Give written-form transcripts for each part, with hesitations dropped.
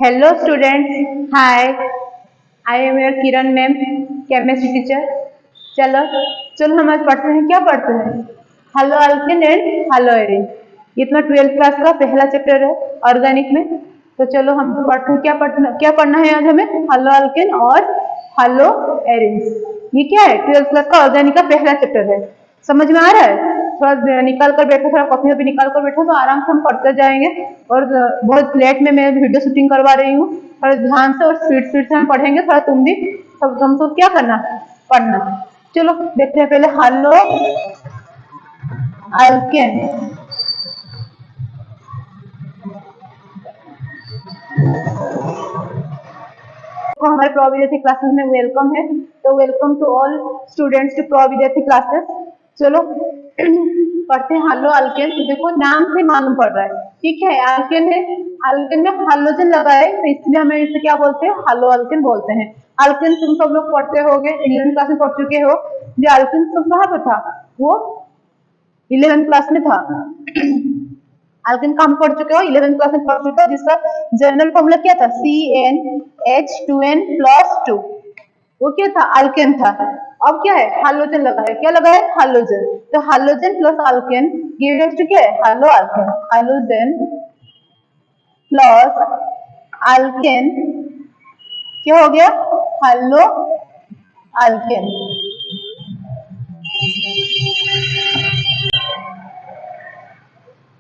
Hello students, hi. I am your Kiran ma'am, chemistry teacher. चलो हम आज पढ़ते हैं, क्या पढ़ते हैं? Hello alkane and hello Erin. ये तुम्हारा 12th क्लास का पहला चैप्टर है ऑर्गेनिक में। तो चलो हम पढ़ते हैं, क्या पढ़ना है आज हमें? हेलो अल्केन और हेलो एरिन। ये क्या है? 12th क्लास का ऑर्गेनिक का पहला चैप्टर है। समझ में आ रहा है? थोड़ा निकाल कर बैठो, थोड़ा कॉपी में भी निकाल कर बैठो, तो आराम से हम पढ़ते जाएंगे। और बहुत लेट में मैं वीडियो शूटिंग करवा रही हूँ, थोड़ा ध्यान से और स्पीड से हम पढ़ेंगे। थोड़ा तुम भी तुमको क्या करना, पढ़ना। चलो देखते हैं पहले हेलो अल्केन। तो हमारे प्रोविडेंसी क्लासेस में वेलकम है। तो welcome to all students to Providency classes. चलो पढ़ते हैं हेलो अल्केन। देखो नाम से मालूम पड़ रहा है, ठीक है, अल्केन है। अल्केन में हाइड्रोजन लगा है, तो इसलिए हमें इसे क्या बोलते हैं? हेलो अल्केन बोलते हैं। अल्केन तुम सब लोग पढ़ते होगे, 11th क्लास में पढ़ चुके हो। जो अल्केन सब कहाँ पे था? वो 11th क्लास में था। अल्केन का हम पढ़ चुके हो, 11th क्लास में पढ़ चुके हो, जिसका जनरल फॉर्मूला क्या था? CnH2n+2। वो क्या था? अल्केन था। अब क्या है? हाइड्रोजन लगा है। क्या लगा है? हाइड्रोजन। तो hydrogen plus alkane gives to क्या है? Halo alkane. Hydrogen plus alkane क्या हो गया? Halo alkane.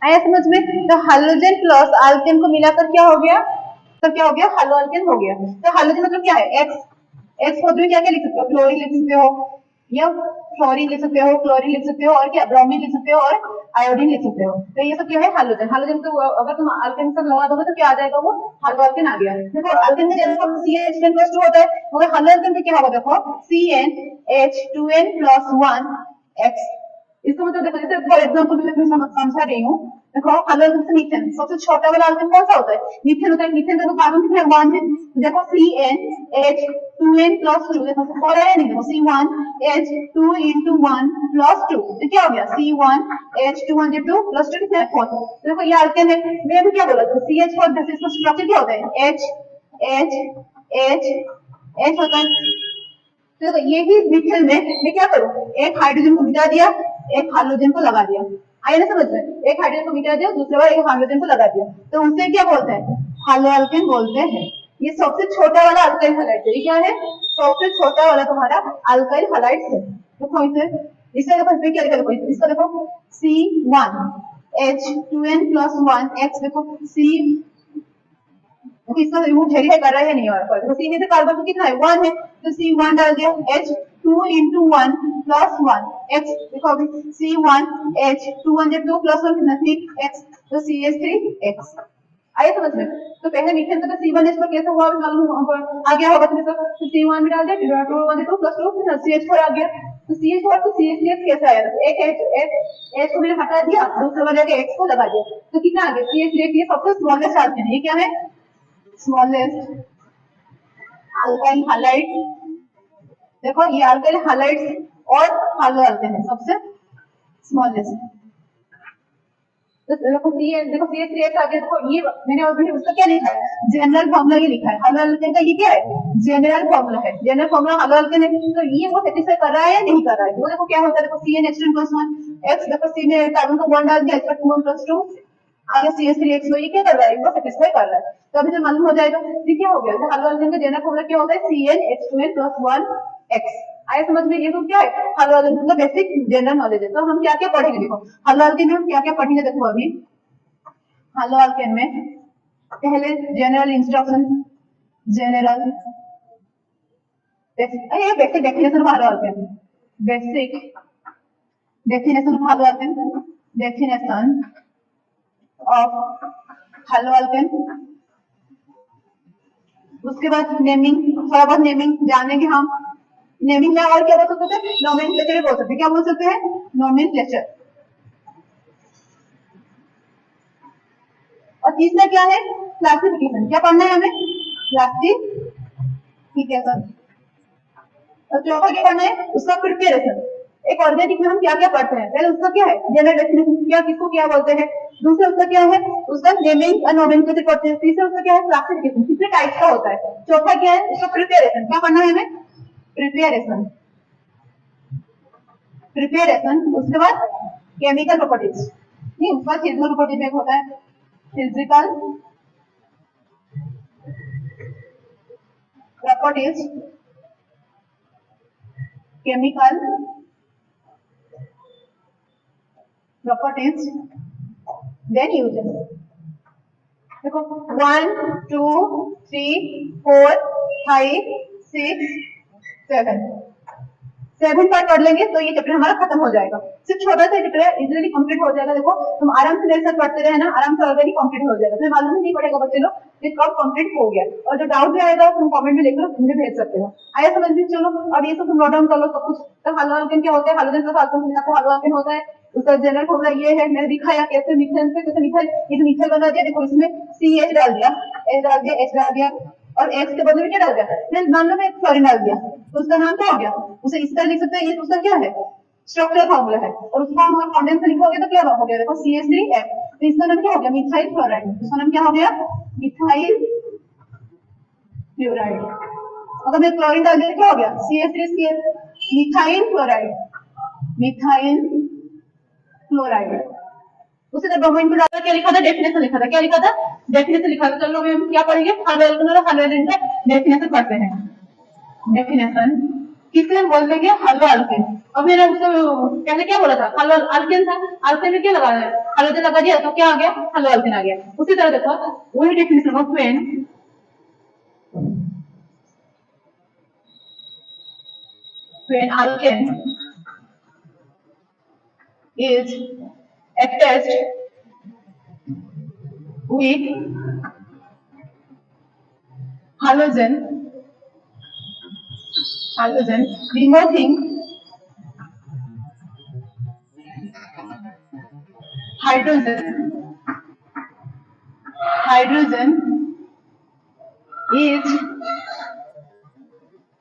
आया समझ में? तो हाइड्रोजन प्लस अल्केन को मिलाकर क्या हो गया? तो क्या हो गया? हेलो अल्केन हो गया। तो हाइड्रोजन मतलब क्या है? एक्स को क्या क्या लिख सकते हो? क्लोरीन लिख सकते हो, या फ्लोरीन लिख सकते हो, क्लोरीन लिख सकते हो, और क्या ब्रोमीन लिख सकते हो, और आयोडीन लिख सकते हो। तो ये सब क्या है? हाइड्रोजन। हाइड्रोजन को अगर तुम अल्केन से लगा दोगे तो क्या आ जाएगा? वो हेलो अल्केन आ गया। देखो अल्केन में जैसे CH2n+2 होता है, मगर हेलो अल्केन में क्या होगा? देखो CnH2n+1x। इसका मतलब देखो, जैसे फॉर एग्जांपल मैं समझा रही हूँ। देखो हेलो अल्केन से मीथेन, सबसे छोटा वाला अल्केन कौन सा होता है? मीथेन होता है। मीथेन का तो कार्बन कितने? 1 है। देखो CnH2n+2, देखो और है नहीं, देखो C1H2 into 1+2, तो क्या हो गया? C1H2 कितना है? 4। देखो ये अल्केन है। मैं भी क्या बोला? CH फोर, इसका स्ट्रक्चर क्या होता है? H होता है। तो यही मीथेन में मैं क्या करूं? एक हाइड्रोजन को मिटा दिया, एक हाइड्रोजन को लगा दिया। आया ना समझ में? एक हाइड्रोजन को मिटा दिया, दूसरे बार एक हाइड्रोजन को लगा दिया, तो उसे क्या बोलते हैं? हेलो अल्केन बोलते हैं। ये सबसे छोटा वाला अल्काइल हैलाइड है। ये क्या है? सबसे छोटा वाला तुम्हारा अल्काइल हैलाइड है। देखो इसे, इससे देखो इसमें क्या लिखा है? देखो इसका देखो C1H2n+1x। देखो C, इसका रिमूव झेरी है, कर रहा है नहीं? और तो सी में से कार्बन तो कितना है? 1 है, तो C1 डाल दिया। H2 into 1+1 x। देखो अभी C1H2 2 + 1 कितना? 3x, तो CH3x। आया समझ में? तो पहले मीथेन का तो C1H पर कैसे हुआ मालूम आ गया होगा तुमको। तो C1 में डाल दिया, 2 2 + 2 फिर CH4 आ गया। तो CH4 तो CH3x कैसे आया? एक H को मैंने हटा दिया, दूसरे वाले के X को लगा दिया, तो कितना आ गया? CH3x। ये सबसे स्मॉलेस्ट अल्केन है। ये क्या है? Smallest alkyl halide. देखो ये अल्काइल हैलाइड्स और हेलो अल्केन है, सबसे स्मॉलेस्ट। तो देखो देखो CH3x आ गया। देखो ये मैंने अभी उसका क्या लिखा है? जनरल फॉर्मूला ये लिखा है। हेलो अल्केन का ये क्या है? जनरल फॉर्मूला है। जनरल फॉर्मूला हेलो अल्केन है। तो ये वो सेटिस्फाई कर रहा है या नहीं कर रहा है? वो देखो क्या होता है? देखो CnH2n+1x, देखो C में कार्बन को 1 डाल दिया, इसका 2 + 2 आगे CH3x, तो ये क्या कर रहा है? वो सेटिस्फाई कर रहा है। तो अभी जो मालूम हो जाएगा ये क्या हो गया? तो हेलो अल्केन का जनरल फॉर्मूला क्या होता है? CnH2n+1x। आया समझ में? ये तो क्या है? हेलो अल्केन का बेसिक जनरल नॉलेज है। तो हम क्या क्या पढ़ेंगे? देखो हेलो अल्केन में हम क्या क्या पढ़ेंगे? देखो अभी हेलो अल्केन में पहले general instruction, general basic definition of hello alkane, basic definition of hello alkane, definition of hello alkane. उसके बाद नेमिंग, थोड़ा बहुत नेमिंग जानेंगे हम। नेमिंग में और क्या बोल सकते हैं? नोमेनक्लेचर बोल सकते हैं। क्या बोल सकते हैं? नोमेनक्लेचर। और तीसरा क्या है? क्लासिफिकेशन। क्या पढ़ना है हमें? क्लासिफिकेशन। और चौथा क्या पढ़ना है? उसका प्रिपरेशन। एक ऑर्गेनिक में हम क्या क्या पढ़ते हैं, पहले उसका क्या है जनरल डेफिनेशन, क्या किसको क्या बोलते हैं, दूसरा उसका क्या है उसका नेमिंग और नोमेनक्लेचर पढ़ते हैं, तीसरा उसका क्या है क्लासिफिकेशन, कितने टाइप का होता है, चौथा क्या है उसका प्रिपरेशन, क्या पढ़ना है हमें प्रिपरेशन, प्रिपरेशन, उसके बाद केमिकल प्रॉपर्टीज, नहीं उसके बाद फिजिकल प्रॉपर्टीज एक होता है physical properties, chemical properties, then uses. देखो 1 2 3 4 5 6 7 7 पार्ट पढ़ लेंगे तो ये चैप्टर हमारा खत्म हो जाएगा, सिर्फ छोटा सा चैप्टर है, इजीली कंप्लीट हो जाएगा। देखो तुम आराम से मेरे साथ पढ़ते रहे ना, आराम से ऑलरेडी कंप्लीट हो जाएगा, तुम्हें मालूम ही नहीं पड़ेगा बच्चे लोग कि कब कंप्लीट हो गया। और जो डाउट भी आएगा तुम कमेंट में लिखकर मुझे भेज सकते हो। आया समझ में? चलो अब ये सब तुम नोट डाउन कर लो सब कुछ। तो हाइड्रोजन क्या होता है, हाइड्रोजन प्लस अल्कोहल तो हाइड्रोजन होता है, उसका जनरल फॉर्मूला ये है, मैंने दिखाया कैसे मिथेन से कैसे मिथाइल, ये जो मिथाइल बना दिया, देखो इसमें CH डाल दिया, H डाल दिया, H डाल दिया और X के बदले में क्या डाल दिया, फिर मान लो मैं क्लोरीन डाल दिया तो उसका नाम क्या हो गया, उसे इस तरह लिख सकते हैं, ये उसका क्या है स्ट्रक्चरल फार्मूला है, और उसका हम कॉन्डेंस से लिखोगे तो क्या हो गया, देखो CH3F, तो इसका नाम क्या हो गया मिथाइल क्लोराइड, इसका नाम क्या हो गया मिथाइल क्लोराइड। अगर मैं क्लोरीन डाल दिया क्या हो गया CH3CF, methyl chloride, methyl chloride. उसी तरह ब्रोमीन को डाला क्या लिखा था, डेफिनेशन लिखा था, क्या लिखा था डेफिनेशन लिखा था। चलो हम क्या पढ़ेंगे हाइड्रोजन और हाइड्रोजन का डेफिनेशन पढ़ते हैं। डेफिनेशन किससे हम बोल देंगे हाइड्रो अल्केन। अब मैंने उसको पहले क्या बोला था हाइड्रो अल्केन था, अल्केन में क्या लगाया हाइड्रोजन लगा दिया तो क्या आ गया हाइड्रो अल्केन आ गया। उसी तरह देखो वही definition of when alkane is attached with halogen, removing hydrogen is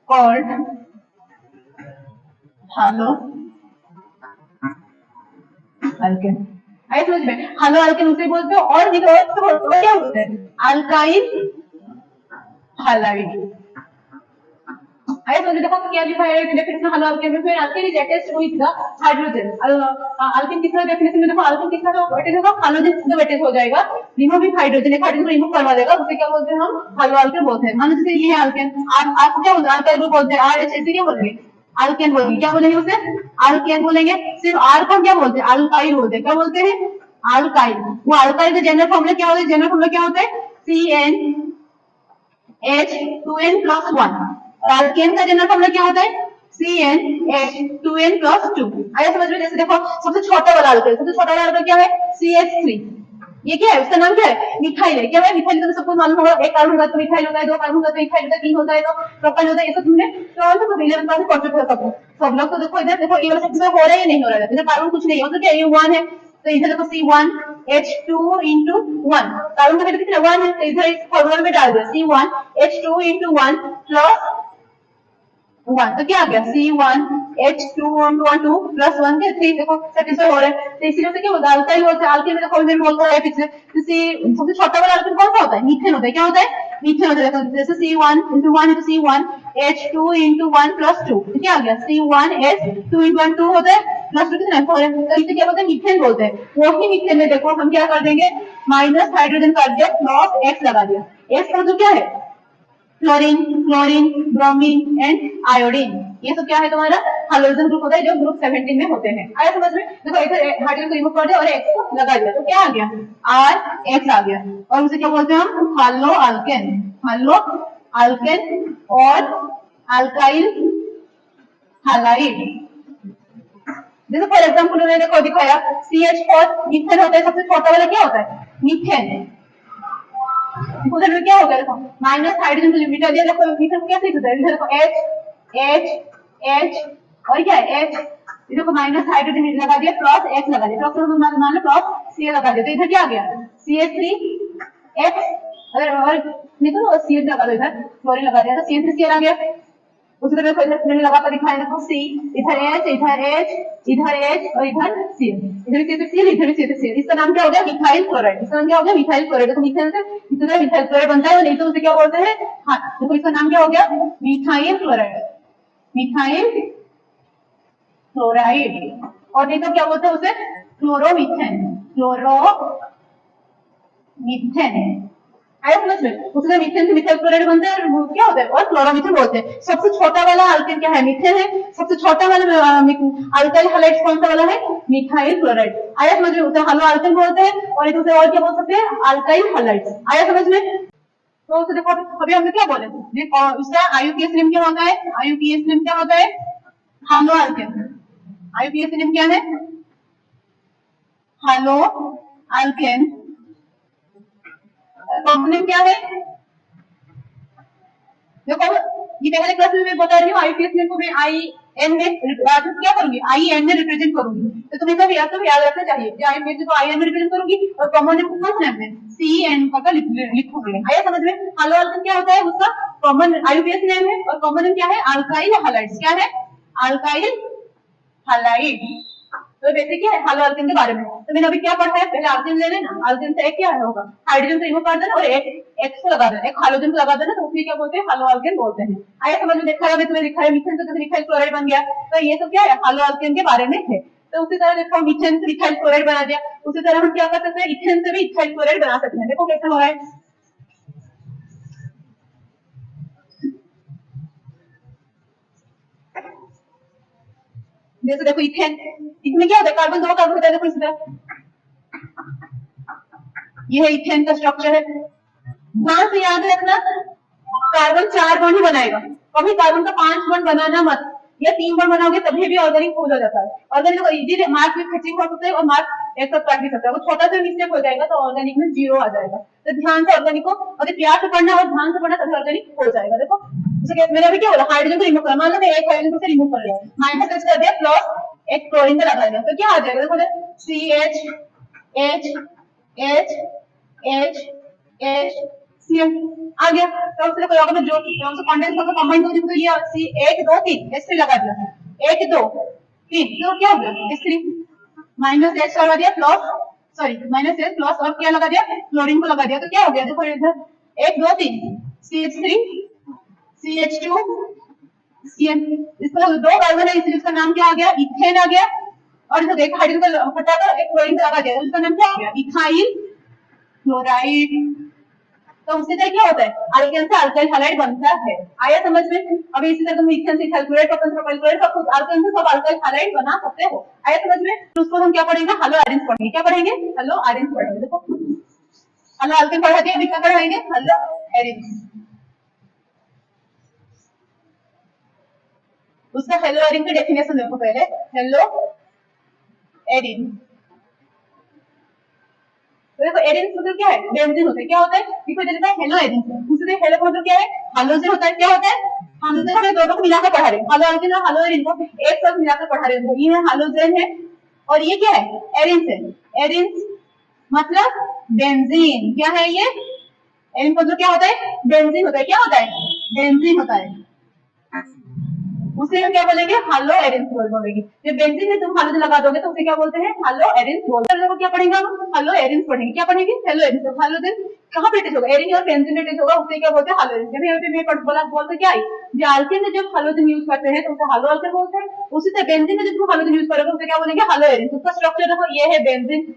called halo alkane. आइए समझ में, हालो अल्केन उसे बोलते हो और भी तो क्या बोलते हैं अल्काइल हैलाइड। आइए समझ देखो क्या लिखा है डेफिनेशन हालो अल्केन में, फिर alkane is attached with the hydrogen. Alkane किसका डेफिनेशन में देखो अल्केन किसका जो अटैच होगा हाइड्रोजन से अटैच हो जाएगा, रिमूविंग हाइड्रोजन, एक हाइड्रोजन को रिमूव करवा देगा, उसे क्या बोलते हैं हम हालो अल्केन बोलते हैं। मान जैसे ये है अल्केन, आप क्या बोलते हैं अल्काइल बोलते हैं, RH ऐसे क्या बोलेंगे अल्केन बोलेंगे, क्या बोलेंगे उसे अल्केन बोलेंगे। सिर्फ आर को क्या बोलते हैं अल्काइल बोलते हैं, क्या बोलते हैं अल्काइल। वो अल्काइल का जनरल फॉर्मूला क्या होता है, जनरल फॉर्मूला क्या होता है CnH2n+1। अल्केन का जनरल फॉर्मूला क्या होता है CnH2n+2। आया समझ में? जैसे देखो सबसे छोटा वाला अल्काइल, सबसे छोटा वाला अल्काइल क्या है CH3, ये क्या है उसका नाम क्या है मिथाइल है। क्या है मिथाइल तो सबको मालूम होगा, एक कार्बन होगा तो मिथाइल होता है, दो कार्बन होगा तो इथाइल होता है, तीन होता है तो प्रोपाइल होता है। ये सब तुमने तो इलेवन क्लास में पढ़ चुके हो सब लोग। तो देखो इधर देखो ये वाला सब हो रहा है या नहीं हो रहा है, इधर कार्बन कुछ नहीं है मतलब क्या ये 1 है, तो इधर देखो C1H2 × 1, कार्बन का कितना 1 है, तो इधर इस फार्मूला में डाल दिया C1H2 × 1 प्लस 1, तो क्या आ गया C1H2 × 1 2 प्लस 1 के 3, देखो सेटिस्फाई हो रहा है। तो इसी वजह से क्या होता है अल्काइल बोलते हैं, अल्केन में देखो मैं बोलता है पीछे सबसे छोटा वाला अल्केन कौन सा होता है मीथेन होता है, क्या होता है मीथेन होता है। जैसे C1 × 1 है तो C1H2 × 1 प्लस 2, क्या आ गया C1H2 × 1 2 होता है प्लस 2 कितना है 4 है, तो इसे क्या बोलते हैं मीथेन बोलते हैं। वही मीथेन में देखो हम क्या कर देंगे माइनस हाइड्रोजन कर दिया प्लस X लगा दिया, X का जो क्या है क्लोरीन, ब्रोमीन एंड आयोडीन, ये सब क्या है तुम्हारा हाइड्रोजन ग्रुप होता है जो ग्रुप 17 में होते हैं। आया समझ में? देखो इधर हाइड्रोजन को रिमूव कर दिया और X को लगा दिया तो क्या आ गया RH आ गया, और उसे क्या बोलते हैं हम हालो अल्केन और अल्काइल हैलाइड। जैसे फॉर एग्जांपल मैंने देखो दिखाया CH4 मीथेन होता है, सबसे छोटा वाला क्या होता है मीथेन। उधर में क्या हो गया देखो माइनस हाइड्रोजन को मिटा दिया, देखो मीथेन को कैसे होता है, इधर देखो H और क्या है H, देखो माइनस हाइड्रोजन लगा दिया प्लस X लगा दिया, प्लस मान लो प्लस Cl लगा दिया, तो इधर क्या आ गया CH3X, और नहीं तो CH लगा दो, इधर क्लोरीन लगा दिया तो CH3Cl आ गया। उसी तरह मैंने लगाकर दिखाया देखो सी, इधर एच, इधर एच, इधर एच और इधर सी, इधर सी सी, इधर सी सी। इसका नाम क्या हो गया? Methyl chloride. इसका नाम क्या हो गया? Methyl chloride. देखो मिथाइल से इसी तरह मिथाइल क्लोराइड बनता है, नहीं तो उसे क्या बोलते हैं? हाँ, देखो इसका नाम क्या हो गया? Methyl chloride, methyl chloride. और नहीं तो क्या बोलते हैं उसे? Chloromethane, chloromethane. आया समझ में? उसमें मीथेन से मिथाइल क्लोराइड बनता है और क्या होता है? और क्लोरोमीथेन बोलते हैं। सबसे छोटा वाला अल्केन क्या है? मीथेन है। सबसे छोटा वाला अल्काइल हैलाइड कौन सा वाला है? Methyl chloride. आया समझ में? उसे हैलो अल्केन बोलते हैं और एक दूसरे और क्या बोल सकते हैं? Alkyl halide. आया समझ में? तो उसे देखो अभी हमने क्या बोले? उसका आईयूपीएच नेम क्या होता है? आईयूपीएच नेम क्या होता है? Hello alkane. आईयूपीएच नेम क्या है? Hello alkane. कंपोनेंट क्या है? देखो ये पहले क्लास में मैं बता रही हूँ आईपीएस नेम को मैं आई एन में क्या करूंगी? आई एन में रिप्रेजेंट करूंगी। तो तुम्हें सब याद रखना चाहिए कि आईपीएस को आई एन में रिप्रेजेंट करूंगी और कॉमन नेम को कौन सा नेम है? सी एन का लिखूंगी। आया समझ में? हैलो अल्केन क्या होता है? उसका कॉमन आईपीएस नेम है और कॉमन नेम क्या है? Alkyl halides. क्या है? Alkyl halide. तो बेसिक क्या है हैलो अल्केन के बारे में? तो मैंने अभी क्या पढ़ा है? पहले अल्केन ले लेना, अल्केन से एक क्या होगा? हाइड्रोजन से रिमूव कर देना और एक एक्स को लगा देना, एक हाइड्रोजन को लगा देना, तो उसे क्या बोलते हैं? हैलो अल्केन बोलते हैं। आया समझ में? देखा है तुम्हें, दिखा है मीथेन से मिथाइल क्लोराइड बन गया। तो ये सब क्या है? हैलो अल्केन के बारे में है। तो उसी तरह देखो मीथेन से मिथाइल क्लोराइड बना दिया, उसी तरह हम क्या कर सकते हैं? इथेन से भी इथाइल क्लोराइड बना सकते हैं। देखो कैसे हो रहा है। जैसे देखो इथेन, इसमें क्या होता है? कार्बन दो कार्बन होता है। देखो इसमें ये है इथेन का स्ट्रक्चर है। ध्यान से याद रखना कार्बन 4 बॉन्ड ही बनाएगा, कभी कार्बन का 5 बॉन्ड बनाना मत, या 3 बॉन्ड बनाओगे तभी भी ऑर्गेनिक हो जाता है। ऑर्गेनिक को इजीली मार्क में खींचिंग हो सकता है और मार्क एक साथ काट भी सकता है। वो छोटा सा मिस्टेक हो जाएगा तो ऑर्गेनिक में 0 आ जाएगा। तो ध्यान से ऑर्गेनिक को अगर प्यार से पढ़ना और ध्यान से पढ़ना तभी ऑर्गेनिक हो जाएगा। देखो मैंने अभी क्या बोला? हाइड्रोजन को रिमूव कर, मान लो मैं एक हाइड्रोजन को रिमूव कर लिया, माइनस एच कर दिया, प्लस एक क्लोरीन का लगा दिया, तो क्या आ जाएगा? देखो C H H H H H CM आ गया। तो उससे कोई अगर जो कंडेंस होकर कंबाइन हो तो ये सी 1 2 3 S3 लगा दिया, 1 2 3, तो क्या हो गया? S3 माइनस एच लगा दिया plus, sorry minus H plus और क्या लगा दिया? क्लोरीन को लगा दिया, तो क्या हो गया? देखो इधर 1 2 3 CH3 CH2 CN, इसका दो कार्बन है इसलिए इसका नाम क्या आ गया? इथेन आ गया। और इधर एक हाइड्रोजन को हटाकर एक क्लोरीन को लगा दिया, इसका नाम क्या हो गया? Ethyl chloride. तो उससे क्या होता है? अल्केन से अल्काइल हैलाइड बनता है। आया समझ में? अभी इसी तरह तुम इथेन से इथाइल क्लोराइड, प्रोपेन से प्रोपाइल क्लोराइड, सब कुछ अल्केन से सब अल्काइल हैलाइड बना सकते हो। आया समझ में? तो उसको हम क्या पढ़ेंगे? हेलो आयरन्स पढ़ेंगे। क्या पढ़ेंगे? हेलो आयरन्स पढ़ेंगे। देखो हेलो अल्केन पढ़ा दिया, अभी क्या पढ़ाएंगे? Hello irons. उसका हेलो आयरन का डेफिनेशन देखो पहले। हेलो एरिन, तो देखो एरिन मतलब क्या है? बेंजीन होता है। क्या होता है? लिखो देता है हेलो एरिन। दूसरे हेलो मतलब क्या है? हाइड्रोजन होता है। क्या होता है? हाइड्रोजन। हम दोनों को मिलाकर पढ़ा रहे हैं, हेलो आल्केन और हेलो एरिन को एक साथ मिलाकर पढ़ा रहे हैं। ये हाइड्रोजन है और ये क्या है? एरिन है। एरिन मतलब बेंजीन। क्या है ये? एरिन मतलब क्या होता है? बेंजीन होता है। क्या होता है? बेंजीन होता है। उसे हम क्या बोलेंगे? हेलो एरिन बोलेंगे। जब बेंजीन में तुम हाइड्रोजन लगा दोगे तो उसे क्या बोलते हैं? हेलो एरिन बोलते हैं। क्या पढ़ेंगे हम? हेलो एरिन पढ़ेंगे। क्या पढ़ेंगे? Hello Erin. हाइड्रोजन कहां पे अटैच होगा? एरिन और बेंजीन में अटैच होगा, उसे क्या बोलते हैं? Hello Erin. जब यहाँ पे मैं बोला बोलते क्या आई, जो अल्केन में जब हाइड्रोजन यूज करते हैं तो उसे हेलो अल्केन बोलते हैं। उसी तरह बेंजीन में जब तुम हाइड्रोजन यूज करोगे उसे क्या बोलेंगे? Hello Erin. उसका स्ट्रक्चर देखो, ये है बेंजीन,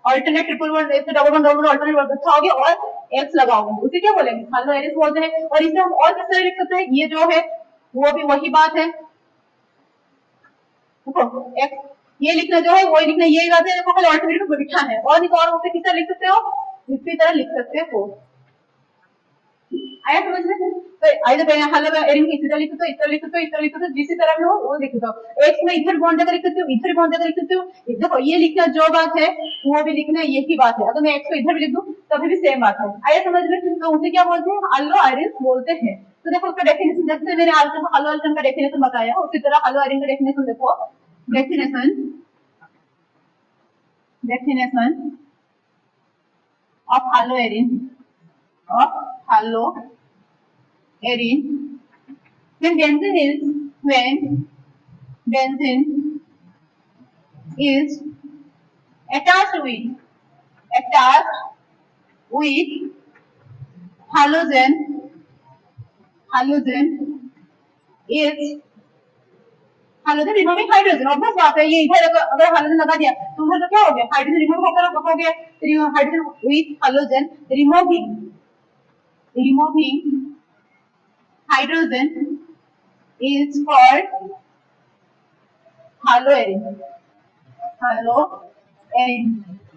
अल्टरनेट ट्रिपल बॉन्ड, ऐसे डबल बॉन्ड अल्टरनेट बॉन्ड उठाओगे और एक्स लगाओगे, उसे क्या बोलेंगे? हेलो एरिन बोलते हैं। और इसे हम और किस तरह लिख सकते हैं? ये जो है वो भी वही बात है। देखो एक्स ये लिखना जो है वही लिखना, ये बात है। देखो खाली अल्टरनेट को लिखा है और नहीं तो और उसे किस तरह लिख सकते हो? इसी तरह लिख सकते हो। आया समझ में? तो आइए हेलो एरिन की इसी तरह लिख सकते हो, इस तरह लिख सकते हो, इस तरह लिख सकते हो, जिस तरह में हो वो लिख सकते हो। एक्स में इधर बॉन्ड जगह लिख सकते हो, इधर बॉन्ड जगह लिख सकते हो। देखो ये लिखना जो बात है वो भी लिखना यही बात है। अगर मैं एक्स को इधर भी लिख दूं तभी भी सेम बात है। आया समझ में? तो उसे क्या बोलते हैं? हेलो एरिन बोलते हैं। तो देखो उसका डेफिनेशन, जैसे मैंने हेलो एरिन का डेफिनेशन बताया उसी तरह हेलो एरिन का डेफिनेशन देखो। Definition of haloarin when benzene is attached with halogen is hydrogen removing hydrogen, obvious बात है, ये इधर अगर हाइड्रोजन लगा दिया तो उधर तो क्या हो गया, हाइड्रोजन रिमूव होकर हो गया, hydrogen with hydrogen removing hydrogen is called haloarene.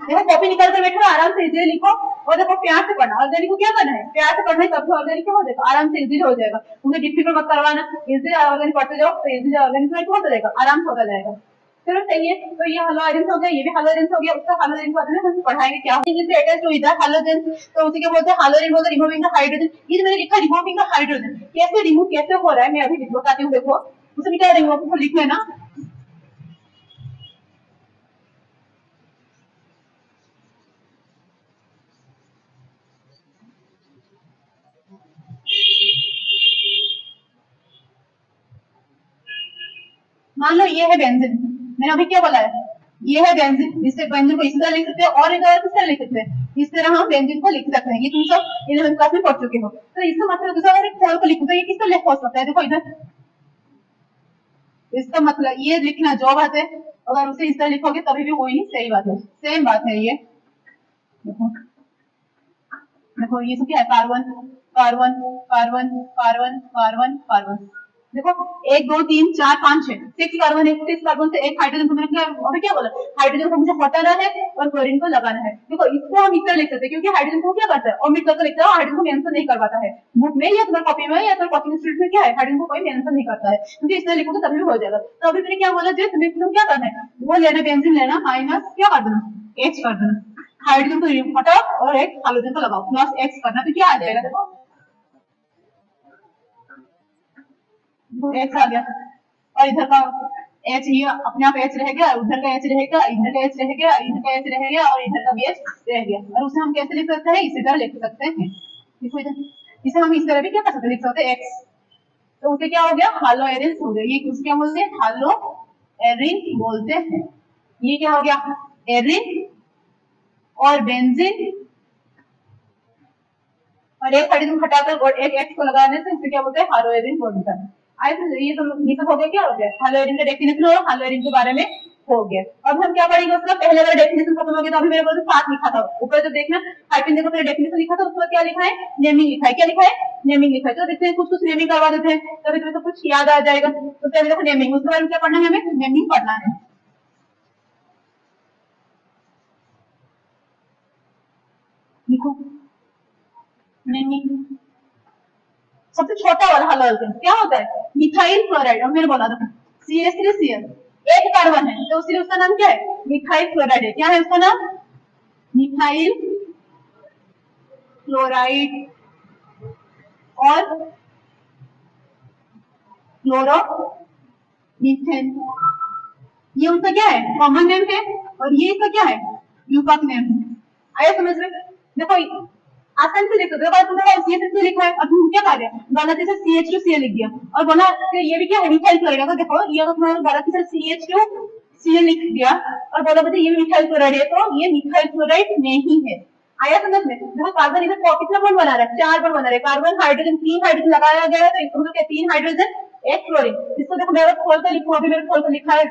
देखो कॉपी निकाल कर बैठो, आराम से इजीली लिखो और देखो प्यार से पढ़ना, ऑर्गेनिक को क्या करना है, प्यार से पढ़ना है, तब तो ऑर्गेनिक हो जाएगा, आराम से इजीली हो जाएगा, मुझे डिफिकल्ट मत करवाना, इजीली ऑर्गेनिक पढ़ते जाओ तो इजीली ऑर्गेनिक में होता जाएगा, आराम से होता जाएगा। चलो सही है, तो ये हालोएरिन हो गया, ये भी हालोएरिन हो गया, उसका हालोएरिन बाद में हम पढ़ाएंगे क्या इज अटैच्ड टू इधर हालोजन, तो उसी के बोलते हैं हालोएरिन बोलते रिमूविंग द हाइड्रोजन। ये मैंने लिखा रिमूविंग द हाइड्रोजन, कैसे रिमूव कैसे हो रहा है मैं अभी बताती हूँ, देखो उसमें क्या रिमूव को लिखना है ना, मान लो ये है बेंजीन, मैंने अभी क्या बोला है, ये है बेंजीन, इससे बेंजीन को इस तरह लिख सकते हैं और इधर किस तरह लिख सकते हैं, इस तरह हम बेंजीन को लिख सकते हैं, ये तुम सब 11th क्लास में पढ़ चुके हो। तो इसका मतलब दूसरा अगर खोल को लिखूं तो ये किस तरह लिख हो सकता है, देखो इधर, इसका मतलब ये लिखना जो बात है, अगर उसे इस तरह लिखोगे तभी भी वही सही बात है, सेम बात है ये। देखो ये सब क्या है, carbon carbon carbon carbon carbon carbon, देखो 1 2 3 4 5 6 6 कार्बन है, 6 कार्बन से एक हाइड्रोजन को मैंने अभी क्या बोला, हाइड्रोजन को मुझे हटाना है और क्लोरीन को लगाना है। देखो इसको हम इस तरह लिख सकते हैं क्योंकि हाइड्रोजन को क्या करता है, ओमिट करके लिखता है, हाइड्रोजन को मेंशन नहीं करवाता है बुक में या तुम्हारी कॉपी में या तुम्हारी कॉपी स्क्रिप्ट में, क्या है हाइड्रोजन को कोई मेंशन नहीं करता है, क्योंकि इस तरह लिखोगे तभी हो जाएगा। तो अभी मैंने क्या बोला, जो तुम्हें क्या करना है वो लेना, बेंजीन लेना, माइनस क्या कर देना, H कर देना, हाइड्रोजन को हटाओ और एक हाइड्रोजन को लगाओ, प्लस X करना, तो क्या आ जाएगा, देखो X आ गया और इधर का H ये अपने आप H रह गया, उधर का H रहेगा, इधर का H रह गया, इधर का H रह गया और इधर का भी H रह गया, और उसे हम कैसे लिख सकते हैं, इसी तरह लिख सकते हैं, देखो इधर इसे हम इस तरह भी क्या कर सकते हैं, लिख सकते हैं X, तो उसे क्या हो गया, हालोएरिन हो गया, ये उसे क्या बोलते हैं, हालोएरिन बोलते हैं। ये क्या हो गया, एरिन और बेंजीन और एक हाइड्रोजन हटाकर और एक X को लगाने से उसे क्या बोलते हैं, हालोएरिन बोलते हैं। ये सब हो गया, क्या हो गया, हालोएरिन का डेफिनेशन और हालोएरिन के बारे में हो गया। अब हम क्या पढ़ेंगे उसका, पहले अगर डेफिनेशन खत्म हो गया तो अभी मेरे पास 7 लिखा था, ऊपर जब देखना हाइफन देखो पहले डेफिनेशन लिखा था, उसको क्या लिखा है, नेमिंग लिखा है, क्या लिखा है, नेमिंग लिखा है। तो देखते हैं कुछ नेमिंग करवा देते हैं, तभी तुम्हें तो कुछ याद आ जाएगा। तो पहले देखो नेमिंग, उसके बारे में क्या पढ़ना है, हमें नेमिंग पढ़ना है। लिखो नेमिंग, सबसे छोटा वाला हालोएरिन क्या होता है, मिथाइल क्लोराइड, और मैंने बोला था CH3Cl, एक कार्बन है तो इसलिए उसका नाम क्या है, मिथाइल क्लोराइड है। क्या है उसका नाम, मिथाइल क्लोराइड और क्लोरोमीथेन, ये उसका क्या है, कॉमन नेम है, और ये इसका क्या है, यूपक नेम है। आया समझ में, देखो आसान से लिख दो, तुमने CH3 लिखा है और तुम क्या कर रहे हो, गलती से CH2Cl लिख दिया और बोला कि ये भी क्या है, मिथाइल क्लोराइड। अगर देखो ये अगर तुम्हारा गलती से CH2Cl लिख दिया और बोला बता ये मिथाइल क्लोराइड है, तो ये मिथाइल क्लोराइड नहीं है। आया समझ में, देखो कार्बन इधर कितना बॉन्ड बना रहा है, 4 बॉन्ड बना रहा है, कार्बन हाइड्रोजन 3 हाइड्रोजन लगाया गया है, तो इसको मतलब 3 हाइड्रोजन 1 क्लोरीन। इसको देखो मैं खोल कर लिखूं, अभी मैंने खोल कर लिखा है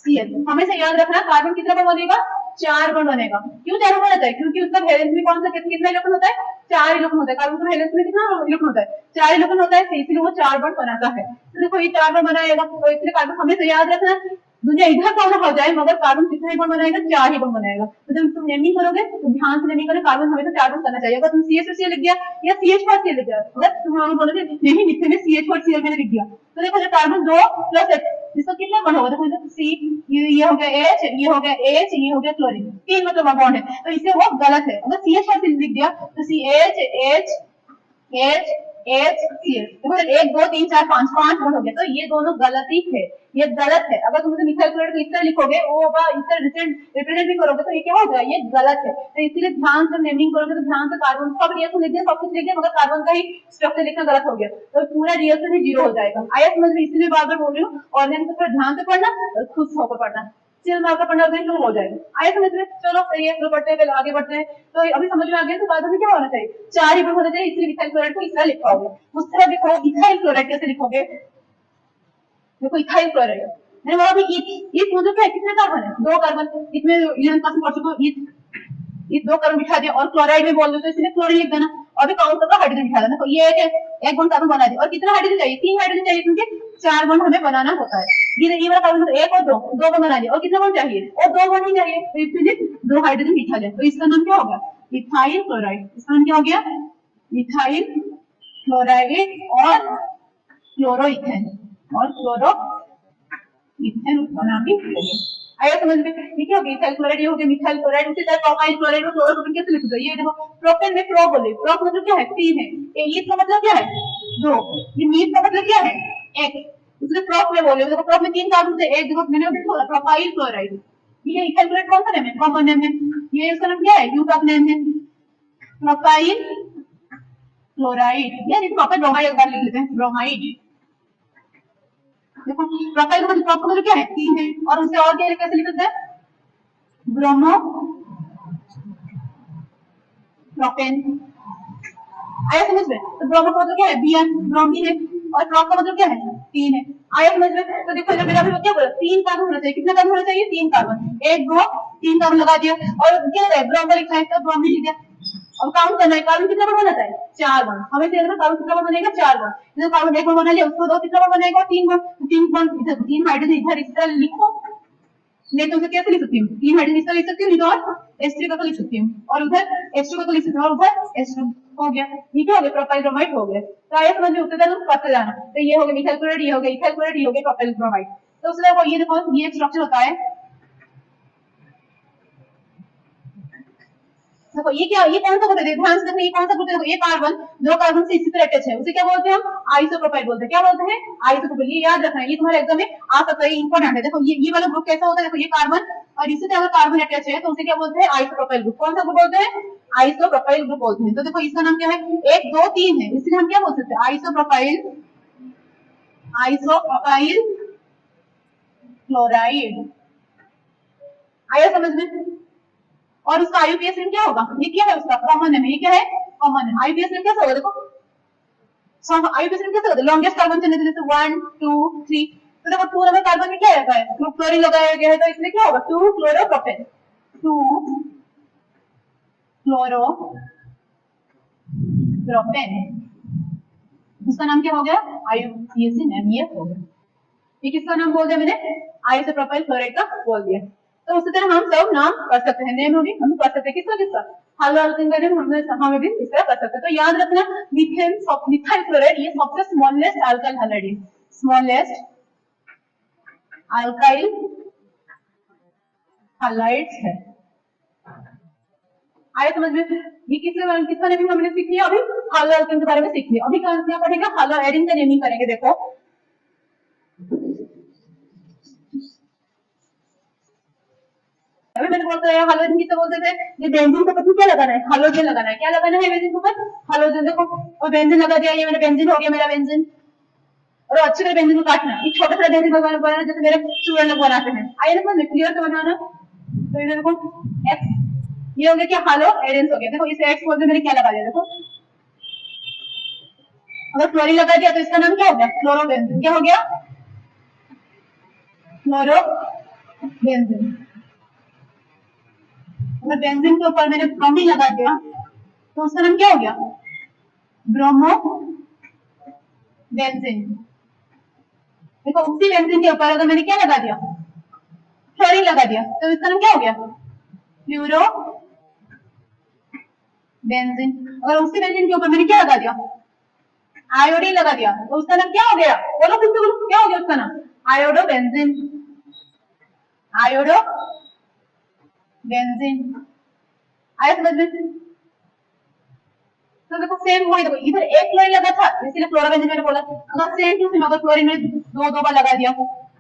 CHHCl। हमेशा याद रखना कार्बन कितना बॉन्ड बनेगा, 4 बॉन्ड बनेगा। क्यों 4 बॉन्ड होता है, क्योंकि उसका वैलेंस में कौन सा कितना इलेक्ट्रॉन होता है, 4 इलेक्ट्रॉन होता है। कार्बन का वैलेंस में कितना इलेक्ट्रॉन होता है, 4 इलेक्ट्रॉन होता है, इसलिए वो 4 बॉन्ड बनाता है। तो देखो ये 4 बॉन्ड बनाएगा, तो इसलिए कार्बन हमेशा याद रखना, दुनिया इधर कौन हो जाए मगर कार्बन कितना ही बॉन्ड बनाएगा, 4 ही बॉन्ड बनाएगा। तो जब तुम नेमिंग करोगे तो ध्यान से नेमिंग करो, कार्बन हमेशा 4 बॉन्ड करना चाहिए। अगर तुम CH2Cl लिख दिया या CH4Cl लिख दिया, अगर तुम बोलोगे नहीं लिखते में CH4Cl मैंने लिख दिया, तो देखो जो कार्बन 2 प्लस H, इसका कितना बॉन्ड होगा, देखो C, ये हो गया H, ये हो गया H, ये हो गया क्लोरीन, 3 मतलब बॉन्ड है, तो इससे वो गलत है। अगर CH4Cl लिख दिया तो CH H H HCl। देखो 1 2 3 4 5 5 बॉन्ड हो गया, तो ये दोनों गलती है, ये गलत है। अगर तुम इसे मिथाइल क्लोराइड को इस तरह लिखोगे, वो होगा इस तरह रिप्रेजेंट भी करोगे तो ये क्या होगा, ये गलत है। तो इसलिए ध्यान से नेमिंग करोगे तो ध्यान से कार्बन का भी रिएक्शन लिख दिया, सब कुछ लिख दिया, मगर कार्बन का ही स्ट्रक्चर लिखना गलत हो गया, तो पूरा रिएक्शन ही जीरो हो जाएगा। आया समझ में? इसलिए बार बार बोल रही हूँ, ऑर्गेनिक को थोड़ा ध्यान से पढ़ना और खुद से होकर पढ़ना, चिल मार कर पढ़ना तो हो जाएगा। आया समझ में? चलो सही है, चलो पढ़ते हैं, आगे बढ़ते हैं। तो अभी समझ में आ गया, तो कार्बन में क्या होना चाहिए, 4 ही बॉन्ड होना चाहिए, इसलिए मिथाइल क्लोराइड को इस तरह लिखोगे। उस तरह देखो इथाइल क्लोराइड कैसे लिखोगे, देखो इथाइल क्लोराइड मैंने बोला अभी ईथ मतलब क्या है, कितने कार्बन है, 2 कार्बन, इसमें यूनियन पास कर चुको, ईथ 2 कार्बन बिठा दिया, और क्लोराइड में बोल दो तो इसलिए क्लोरीन लिख देना। अभी काउंटर का हाइड्रोजन बिठा देना, तो ये एक बॉन्ड कार्बन बना दिया, और कितना हाइड्रोजन चाहिए, 3 हाइड्रोजन चाहिए, क्योंकि 4 बॉन्ड हमें बनाना होता है। ये वाला कार्बन तो 1 और 2 बॉन्ड बना दिया, और कितना बॉन्ड चाहिए, और 2 बॉन्ड ही चाहिए, तो इसलिए 2 हाइड्रोजन बिठा दिया, तो इसका नाम क्या होगा, इथाइल क्लोराइड। इसका नाम क्या हो गया, इथाइल क्लोराइड और क्लोरोइथेन, और क्लोरो इथेन उसका नाम भी हो गया। आया समझ में? ये क्या हो गया, इथाइल क्लोराइड, ये हो गया मिथाइल क्लोराइड। उसी तरह प्रोपाइल क्लोराइड और क्लोरोप्रोपेन कैसे लिखोगे, ये देखो प्रोपेन में प्रो बोले, प्रो मतलब क्या है, 3 है, ईथ का मतलब क्या है, 2, ये मीथ का मतलब क्या है, 1, उसने प्रोप में बोले, देखो प्रोप में 3 कार्बन थे, एक देखो मैंने बोला प्रोपाइल क्लोराइड। ये इथाइल क्लोराइड कौन सा नेम है, कॉमन नेम है, ये इसका नाम क्या है, यू का नेम है, प्रोपाइल क्लोराइड। यार ये प्रोपाइल ब्रोमाइड एक बार लिख लेते हैं, ब्रोमाइड। देखो प्रोपाइल का मतलब क्या है, 3 है, और उसे और क्या कैसे लिख सकते हैं, ब्रोमो प्रोपेन। आया समझ में? तो ब्रोमो का मतलब क्या है, Br, ब्रोमीन है, और प्रोप का मतलब क्या है, 3 है। आया समझ में? तो देखो इधर मेरा भी क्या बोला, 3 कार्बन होना चाहिए, कितना कार्बन होना चाहिए, 3 कार्बन, 1 2 3 कार्बन लगा दिया, और क्या है ब्रोमो लिखा है तो ब्रोमीन लिख दिया। अब काउंट करना है, कार्बन कितना बॉन्ड बनाता है, 4 बॉन्ड, हमें चाहिए ना कार्बन कितना बॉन्ड बनेगा, 4 बॉन्ड। इधर कार्बन 1 बॉन्ड बना लिया, उसको 2 कितना बॉन्ड बनेगा, 3 बॉन्ड, 3 बॉन्ड इधर, 3 हाइड्रोजन इधर इस तरह लिखो। नहीं तो उसे कैसे लिख सकती हूँ, 3 हाइड्रोजन इस तरह लिख सकती हूँ, नहीं तो और H3 का तो लिख सकती हूँ, और उधर H2 का तो लिख सकती हूँ, और उधर H2 हो गया। ये क्या हो गया, प्रोपाइल ब्रोमाइड हो गया। तो आया समझ में? उससे तुम करते जाना, तो ये हो गया मिथाइल क्लोराइड, ये हो गया इथाइल क्लोराइड, ये हो गया प्रोपाइल ब्रोमाइड। तो उसमें देखो ये देखो ये एक स्ट्रक्चर होता है, देखो ये क्या, ये कौन सा ग्रुप है, ध्यान से देखो ये कौन सा ग्रुप है, ये कार्बन 2 कार्बन से इसी तरह अटैच है, उसे क्या बोलते हैं हम, आइसोप्रोपाइल बोलते हैं। क्या बोलते हैं, आइसोप्रोपाइल। ये याद रखना है, ये तुम्हारे एग्जाम में आ सकता है, इंपॉर्टेंट है। देखो ये वाला ग्रुप कैसा होता है, देखो ये कार्बन और इसी तरह कार्बन अटैच है, तो उसे क्या बोलते हैं, आइसोप्रोपाइल ग्रुप। कौन सा ग्रुप बोलते हैं, आइसोप्रोपाइल ग्रुप बोलते हैं। तो देखो इसका नाम क्या है, 1 2 3 है, इसलिए हम क्या बोल सकते हैं, आइसोप्रोपाइल, आइसोप्रोपाइल क्लोराइड। आया समझ में? और उसका आईयूपीएस रिंग क्या होगा, ये क्या है, उसका कॉमन है, ये क्या है, कॉमन है। आईयूपीएस रिंग कैसा होगा, देखो आईयूपीएस रिंग कैसा होगा, लॉन्गेस्ट कार्बन चुने जैसे 1 2 3, तो देखो 2 नंबर कार्बन में क्या रहता है, क्लोरीन लगाया गया है, तो इसमें क्या होगा, 2 क्लोरोप्रोपेन, 2 क्लोरोप्रोपेन, उसका नाम क्या हो गया, आईयूपीएस नेम ये हो गया। ये किसका नाम बोल दिया मैंने, आइसोप्रोपाइल क्लोराइड का बोल दिया। तो उसी तरह हम सब नाम कर सकते हैं, नेम भी हम कर सकते हैं, किसका किसका, हलो अल्केन का नेम हमें भी इस तरह कर सकते हैं। तो याद रखना मीथेन मिथाइल क्लोराइड ये सबसे स्मॉलेस्ट अल्काइल हैलाइड है, स्मॉलेस्ट अल्काइल हैलाइड्स है। आया समझ में? ये किसका नेमिंग हमने सीख लिया, अभी हलो अल्केन के बारे में सीख लिया। अभी क्या पढ़ेगा, हलो एरिन का नेमिंग करेंगे। देखो अभी मैंने बोलता है हाइड्रोजन किसे बोलते थे, ये बेंजीन के ऊपर क्या लगाना है, हाइड्रोजन लगाना है। क्या लगाना है बेंजीन के ऊपर, हाइड्रोजन। देखो और बेंजीन लगा दिया, ये मैंने बेंजीन हो गया मेरा बेंजीन। और अच्छे से बेंजीन को काटना, ये छोटा छोटा बेंजीन बनाना जैसे मेरे स्टूडेंट लोग बनाते हैं। आइए ना मैं क्लियर से बनाना। तो इधर देखो एक्स, ये हो गया क्या, हालो एरेंस हो गया। देखो इसे एक्स बोलते मैंने क्या लगा दिया, देखो अगर क्लोरीन लगा दिया तो इसका नाम क्या हो गया, क्लोरोबेंजीन। क्या हो गया, क्लोरोबेंजीन। अगर बेंजीन के ऊपर मैंने ब्रोमीन लगा दिया तो उसका नाम क्या हो गया, ब्रोमो बेंजीन। देखो उसी बेंजीन के ऊपर अगर मैंने क्या लगा दिया, फ्लोरीन लगा दिया, तो इसका नाम क्या हो गया, फ्लूरो बेंजीन। अगर उसी बेंजीन के ऊपर मैंने क्या लगा दिया, आयोडीन लगा दिया, तो उसका नाम क्या हो गया, बोलो किसको बोलो, क्या हो गया उसका नाम, आयोडो बेंजीन। Iodo benzene. आया समझ में? तो तो देखो सेम वही, देखो इधर एक क्लोरीन लगा था इसलिए क्लोरोबेंजीन मैंने बोला। अगर सेम टू सेम अगर क्लोरीन में दो दो बार लगा दिया,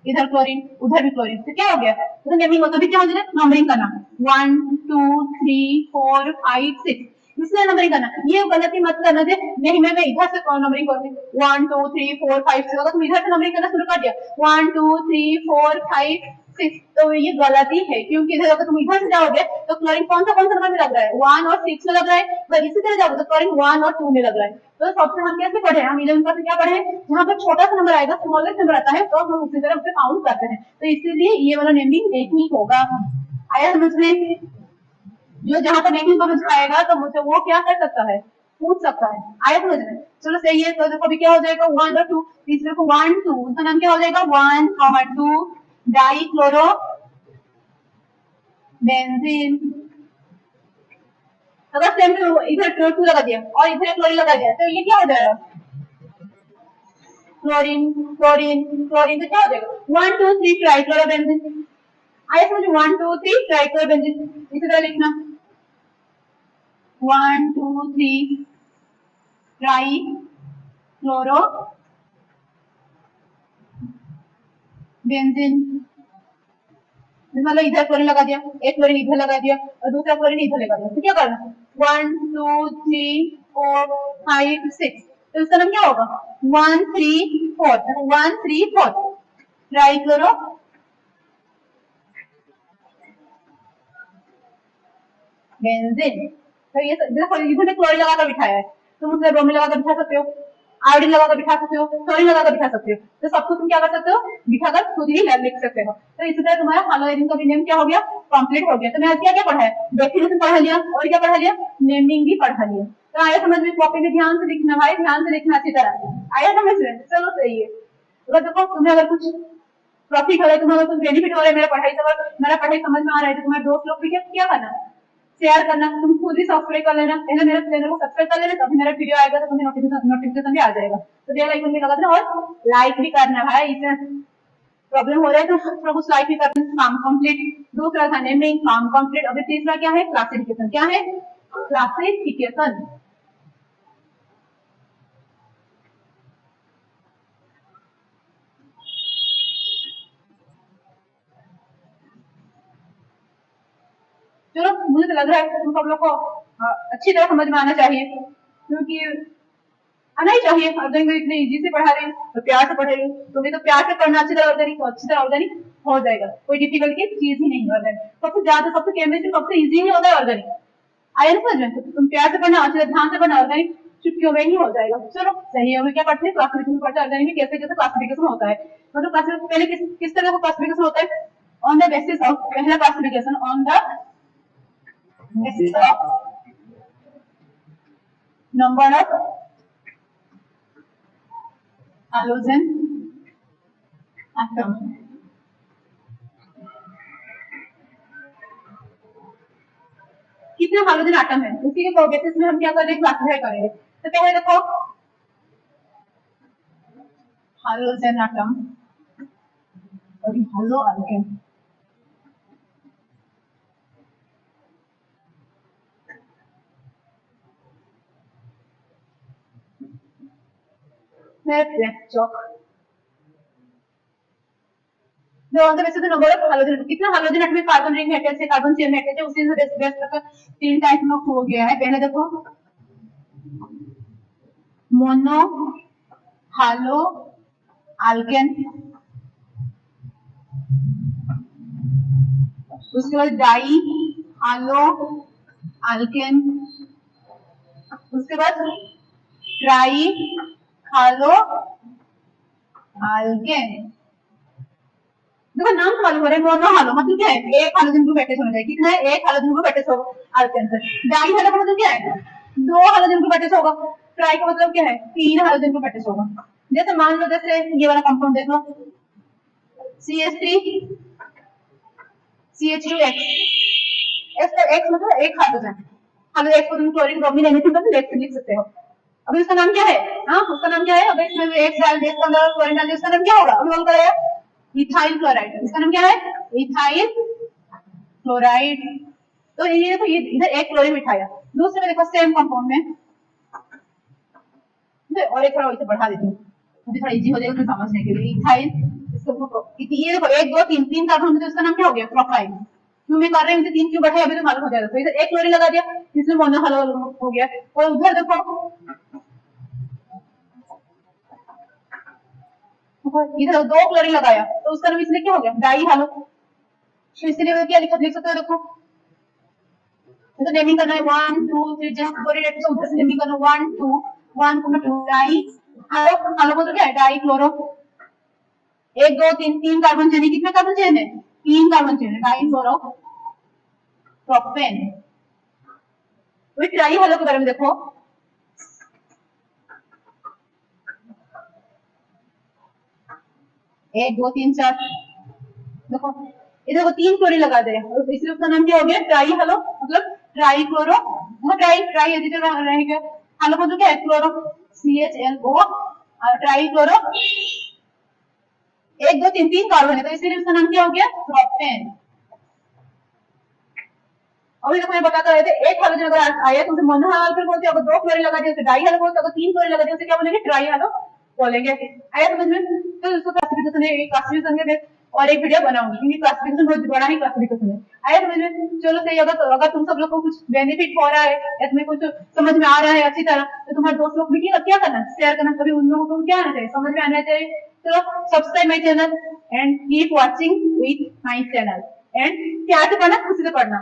इधर क्लोरीन उधर भी क्लोरीन, तो क्या हो गया, तो नेमिंग होता भी क्या हो जाएगा, नंबरिंग करना 1 2 3 4 5 6, इसलिए नंबरिंग करना। ये गलती मत करना थे, नहीं मैं इधर से नंबरिंग करूंगी 1 2 3 4 5 6, अगर तुम इधर से नंबरिंग करना शुरू कर दिया 1 2 3 4 5 6, तो ये गलती है, क्योंकि इधर अगर तुम इधर से जाओगे तो क्लोरीन कौन सा नंबर में लग रहा है, 1 और 6 में लग रहा है, तो इसी तरह जाओगे तो क्लोरीन 1 और 2 में लग रहा है। तो सबसे हम कैसे पढ़े, हम 11 क्लास में क्या पढ़े, जहां पर छोटा सा नंबर आएगा, स्मॉलेस्ट नंबर आता है, तो हम उसी तरह उसे काउंट करते हैं, तो इसीलिए ये वाला नेमिंग एक ही होगा। आया समझ में, जो जहां पर नेमिंग समझ आएगा तो मुझे वो क्या कर सकता है, पूछ सकता है। आया समझ में, चलो सही है। तो देखो अभी क्या हो जाएगा 1 और 2, तीसरे को 1 2, उसका नाम क्या हो जाएगा 1 2 डाइक्लोरो बेंजीन। अगर सेम इधर 2 लगा दिया और इधर क्लोरीन लगा दिया तो ये क्या हो जाएगा, क्लोरीन क्लोरीन क्लोरीन, तो क्या हो जाएगा 1 2 3 ट्राइक्लोरोबेंजीन। आया समझ, 1 2 3 ट्राइक्लोरोबेंजीन, इसी तरह लिखना 1 2 3 ट्राइक्लोरो बेंजीन। मतलब इधर क्लोरीन लगा दिया, एक क्लोरीन इधर लगा दिया और दूसरा क्लोरीन इधर लगा दिया, तो क्या करना 1 2 3 4 5 6, तो इसका नाम क्या होगा 1 3 4, 1 3 4 ट्राइक्लोरो बेंजीन। तो ये देखो इधर क्लोरीन लगाकर बिठाया है, तुम उसे ब्रोमीन लगाकर बिठा सकते हो, आयोडीन लगाकर बिठा सकते हो, क्लोरीन लगाकर बिठा सकते हो, तो सबको तुम क्या कर सकते हो, बिठाकर खुद ही लिख सकते हो। तो इसी तरह तुम्हारा हालोजेन का भी नेम क्या हो गया, कंप्लीट हो गया। तो मैं क्या क्या पढ़ा है, डेफिनेशन पढ़ा लिया और क्या पढ़ा लिया, नेमिंग भी पढ़ा लिया। तो आया समझ में, कॉपी में ध्यान से लिखना भाई, ध्यान से लिखना अच्छी तरह। आया समझ में, चलो सही है। अगर देखो तुम्हें अगर कुछ प्रॉफिट हो रहा है, तुम्हें अगर कुछ बेनिफिट हो रहा है मेरा पढ़ाई समझ में आ रहा है, तो तुम्हारे दोस्त लोग भी क्या करना, शेयर करना, तुम खुद ही सब्सक्राइब कर लेना, पहले मेरे चैनल को सब्सक्राइब कर लेना, तभी मेरा वीडियो आएगा तो तुम्हें नोटिफिकेशन भी आ जाएगा। तो बेल आइकन भी लगा देना और लाइक भी करना भाई, इसमें प्रॉब्लम हो रहा है तो थोड़ा कुछ लाइक भी करना। काम कंप्लीट, दूसरा था नेमिंग, काम कंप्लीट। अभी तीसरा क्या है, क्लासिफिकेशन। क्या है, क्लासिफिकेशन। चलो मुझे तो लग रहा है तुम सब लोग को अच्छी तरह समझ में आना चाहिए, क्योंकि आना ही चाहिए। ऑर्गेनिक इतने इजी से पढ़ा रहे हैं तो प्यार से पढ़ रही हूँ, तुम्हें तो प्यार से पढ़ना अच्छी तरह ऑर्गेनिक, तो अच्छी तरह ऑर्गेनिक हो जाएगा, कोई डिफिकल्ट की चीज ही नहीं। ऑर्गेनिक सबसे ज्यादा, सबसे केमिस्ट्री सबसे इजी ही होता है ऑर्गेनिक। आया ना समझ में, तुम प्यार से पढ़ना, अच्छी तरह ध्यान से पढ़ना, ऑर्गेनिक चुटकियों में ही हो जाएगा। चलो सही है। क्या पढ़ते हैं, क्लासिफिकेशन पढ़ते हैं ऑर्गेनिक में, कैसे कैसे क्लासिफिकेशन होता है। मतलब क्लासिफिकेशन पहले किस तरह का क्लासिफिकेशन होता है, ऑन द बेसिस ऑफ, पहला classification on the basis of number of halogen atom। कितने हाइड्रोजन एटम है उसी के बेसिस में हम क्या करेंगे, क्लासिफाई करेंगे। तो पहले देखो हाइड्रोजन एटम और hello alkane. Chowk number of hydrogen, कितना हाइड्रोजन एटम में कार्बन रिंग है, कैसे कार्बन चेन है, कैसे उसी से बेस तक 3 टाइप में हो गया है। पहले देखो मोनो हालो अल्केन, उसके बाद डाई हालो अल्केन, उसके बाद ट्राई हालो अल्केन। देखो नाम से मालूम हो रहा है, मोनो हालो मतलब क्या है, एक हाइड्रोजन ग्रुप अटैच होना चाहिए। कितना है, एक हाइड्रोजन ग्रुप अटैच होगा अल्केन से। डाई हालो का मतलब क्या है, 2 हाइड्रोजन ग्रुप अटैच होगा। ट्राई का मतलब क्या है, 3 हाइड्रोजन ग्रुप अटैच होगा। जैसे मान लो, जैसे ये वाला कंपाउंड देख लो CH3 CH2X, X मतलब एक हाइड्रोजन, हाइड्रोजन X को तुम क्लोरीन ब्रोमीन एनीथिंग का लिख सकते हो। अभी उसका नाम क्या है, हाँ उसका नाम क्या है, अगर इसमें X डाल दिया, इसका अंदर क्लोरीन डाल दिया, उसका नाम क्या होगा, अभी बोल कराया इथाइल क्लोराइड। इसका नाम क्या है, इथाइल क्लोराइड। तो ये देखो, ये इधर एक क्लोरीन बिठाया, दूसरे में देखो सेम कंपाउंड में है, और एक थोड़ा इसे बढ़ा देती हूँ, मुझे थोड़ा इजी हो जाएगा फिर समझने के लिए। इथाइल, ये देखो 1 2 3 3 कार्बन होते, उसका नाम क्या हो गया? प्रोपाइल। क्यों मैं कर रही हूँ 3 क्यों बैठा है, अभी तो मालूम हो जाएगा। तो इधर एक क्लोरीन लगा दिया, इसमें मोनो हलो हो गया। और उधर देखो इधर 2 क्लोरीन लगाया, तो उसका नाम इसलिए क्या हो गया? डाई हालो। तो इसलिए क्या लिख सकते हो, देखो तो नेमिंग करना है 1 2 3, जस्ट कोरिलेट से उधर से नेमिंग करना 1 2 1 2 डाई हालो। हालो बोल तो क्या है? Die chloro. 1 2 3 3 कार्बन चेन है, कितने कार्बन चेन है? 3 कार्बन चेन है, डाई क्लोरो प्रोपेन। वही ट्राई हालो के बारे में देखो, 1 2 3 4, देखो इधर को 3 क्लोरीन लगा दे, इसलिए उसका नाम क्या हो गया? ट्राई हालो, मतलब try chloro. Try try editor रहेगा, हालो मतलब क्या है? Chloro, CHLO, try chloro. 1 2 3 3 carbon है, तो इसीलिए उसका नाम क्या हो गया? प्रोपेन। अभी देखो मैं बताता रहे थे, एक हालोजन अगर आया तो उसे मोनो हालो फिर बोलते हैं, अगर 2 क्लोरीन लगा दिया उसे डाई हालो बोलते हैं, अगर 3 क्लोरीन लगा दिया उसे क्या बोलेंगे? ट्राई हालो बोलेंगे। आया समझ में? तो इसको क्लासिफिकेशन है, क्लासिफिकेशन में और एक वीडियो बनाऊंगी, क्योंकि क्लासिफिकेशन बहुत बड़ा ही क्लासिफिकेशन है। आया समझ में? चलो सही, अगर तुम सब लोग को कुछ बेनिफिट हो रहा है या तुम्हें कुछ समझ में आ रहा है अच्छी तरह, तो तुम्हारे दोस्त लोग भी क्या करना? शेयर करना, कभी उन लोगों को क्या आना चाहिए? समझ में आना चाहिए। तो subscribe my channel and keep watching with my channel. And प्यार से पढ़ना, खुशी से पढ़ना।